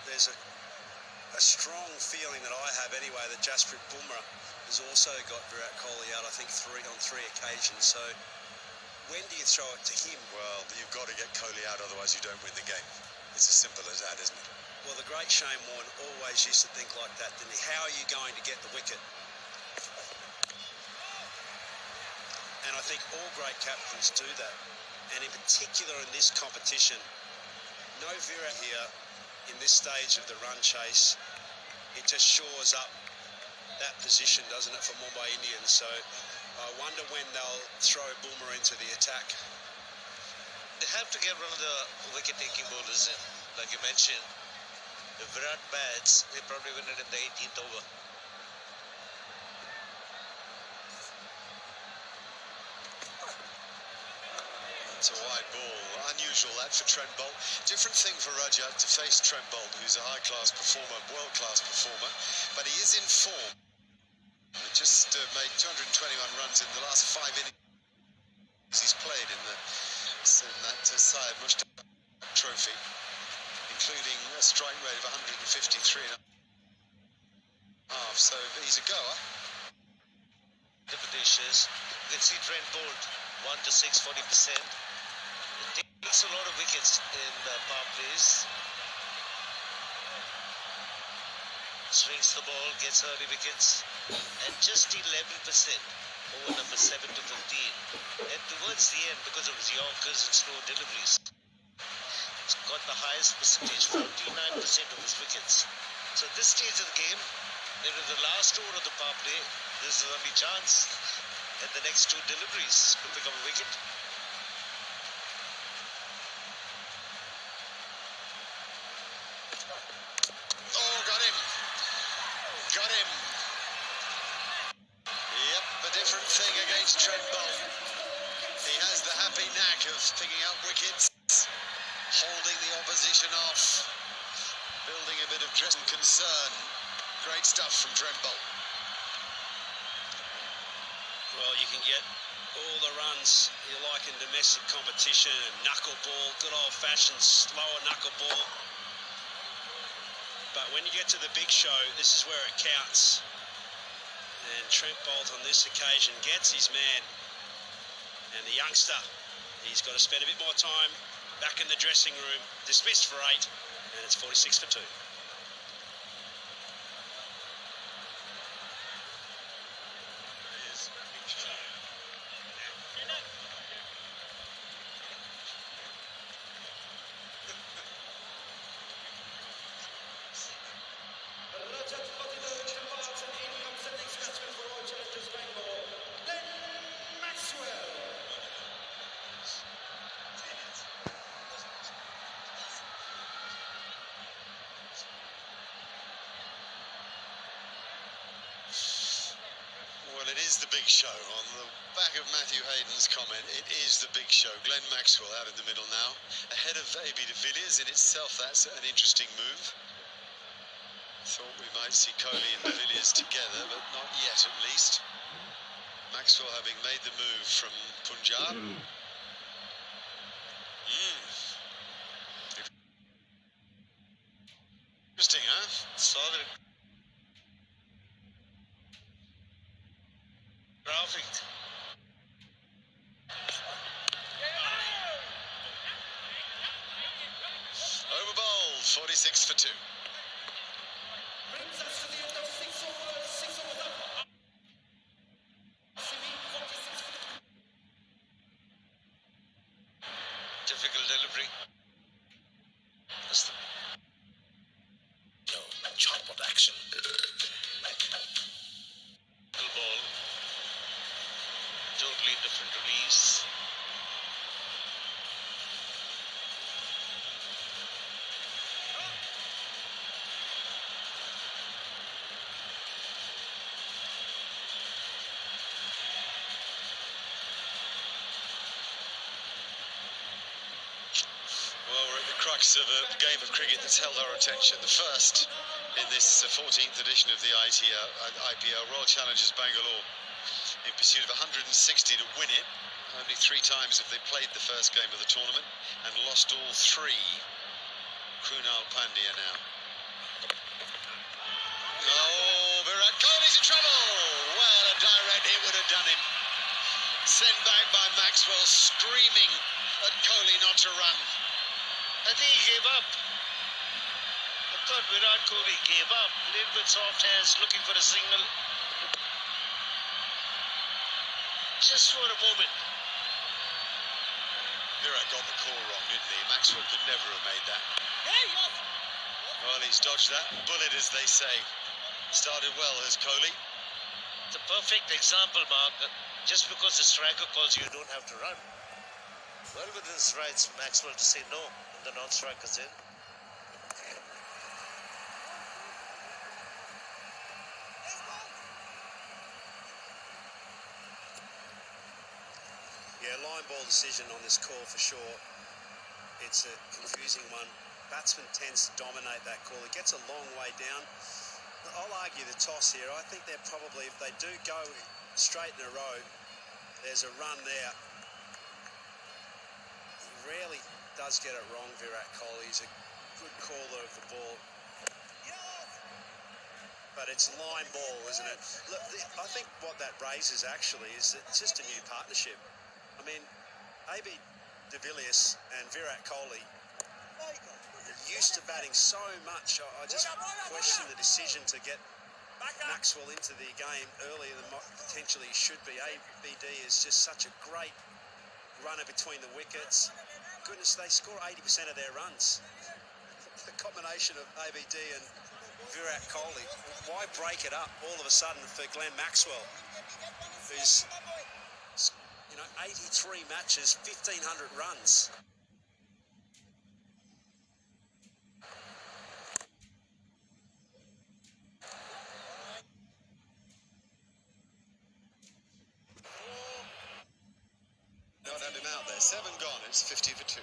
there's a strong feeling that I have anyway that Jasprit Bumrah has also got Virat Kohli out, I think, on three occasions. So when do you throw it to him? Well, you've got to get Kohli out, otherwise you don't win the game. It's as simple as that, isn't it? Well, the great Shane Warne always used to think like that, didn't he? How are you going to get the wicket? And I think all great captains do that. And in particular in this competition, no Virat here in this stage of the run chase. It just shores up that position, doesn't it, for Mumbai Indians? So I wonder when they'll throw Bumrah into the attack. They have to get one of the wicket-taking bowlers in. Like you mentioned, if Virat bats, they probably win it in the 18th over. It's a wide ball. Unusual that for Trent Boult. Different thing for Rajat to face Trent Boult, who's a high-class performer, world-class performer, but he is in form. He just made 221 runs in the last 5 innings he's played in that Syed Mushtaq Trophy, including a strike rate of 153 and a half. So he's a goer. The dishes. You can see Trent Boult 1 to 6, 40%. It takes a lot of wickets in the power plays. Swings the ball, gets early wickets, and just 11% over number 7 to 15. And towards the end, because of his Yorkers and slow deliveries, he's got the highest percentage, 49% of his wickets. So at this stage of the game, in the last over of the power play, this is the only chance at the next 2 deliveries to pick up a wicket. Oh, got him. Got him. Yep, a different thing against Trent Boult. He has the happy knack of picking up wickets, holding the opposition off, building a bit of stress and concern. Great stuff from Trent Boult. Well, you can get all the runs you like in domestic competition, knuckleball, good old-fashioned slower knuckleball. But when you get to the big show, this is where it counts. And Trent Boult on this occasion gets his man. And the youngster, he's got to spend a bit more time back in the dressing room. Dismissed for 8, and it's 46 for 2. Well, it is the big show. On the back of Matthew Hayden's comment, it is the big show. Glenn Maxwell out in the middle now, ahead of AB de Villiers. In itself, that's an interesting move. Thought we might see Kohli and de Villiers together, but not yet at least. Maxwell having made the move from Punjab. Interesting, huh? Solid graphic. Over bowled, 46 for 2. Brings us to the end of 6 overs. 6 overs up. Simi, 46 for 2. Difficult delivery. That's the chop-out action. Ball. Totally different release. Well, we're at the crux of a game of cricket that's held our attention. The first in this 14th edition of the IPL, Royal Challengers Bangalore, in pursuit of 160 to win it. Only 3 times have they played the first game of the tournament and lost all 3. Krunal Pandya now. Oh, Virat Kohli's in trouble. Well, a direct hit would have done him. Sent back by Maxwell, screaming at Kohli not to run. I think he gave up. I thought Virat Kohli gave up. A little bit soft hands, looking for a single. Just for a moment. Virat got the call wrong, didn't he? Maxwell could never have made that. Well, he's dodged that bullet, as they say. Started well, as Kohli. The perfect example, Mark. Just because the striker calls you, you don't have to run. Well within his rights, Maxwell, to say no when the non-striker's in. Yeah, line ball decision on this call for sure. It's a confusing one. Batsman tends to dominate that call. It gets a long way down. I'll argue the toss here. I think they're probably, if they do go straight in a row, there's a run there. He rarely does get it wrong, Virat Kohli. He's a good caller of the ball. But it's line ball, isn't it? Look, I think what that raises actually is that it's just a new partnership. I mean, AB de Villiers and Virat Kohli are used to batting so much. I just question the decision to get Maxwell into the game earlier than potentially he should be. ABD is just such a great runner between the wickets. Goodness, they score 80% of their runs. The combination of ABD and Virat Kohli, why break it up all of a sudden for Glenn Maxwell, who's, 83 matches, 1,500 runs. Not had him out there. 7 gone. It's 50 for 2.